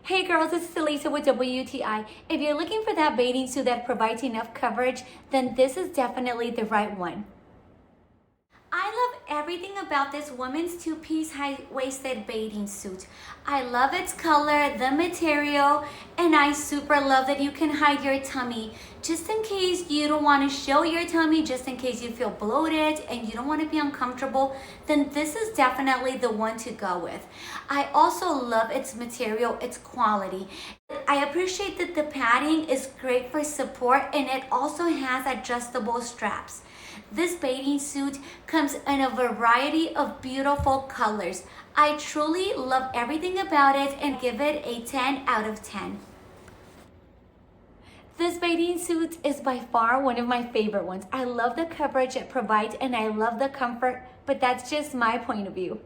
Hey girls, it's Lisa with WTI. If you're looking for that bathing suit that provides enough coverage, then this is definitely the right one. I love everything about this women's two-piece high-waisted bathing suit. I love its color, the material, and I super love that you can hide your tummy. Just in case you don't want to show your tummy, just in case you feel bloated and you don't want to be uncomfortable, then this is definitely the one to go with. I also love its material, its quality. I appreciate that the padding is great for support and it also has adjustable straps. This bathing suit comes in a variety of beautiful colors. I truly love everything about it and give it a 10 out of 10. This bathing suit is by far one of my favorite ones. I love the coverage it provides and I love the comfort, but that's just my point of view.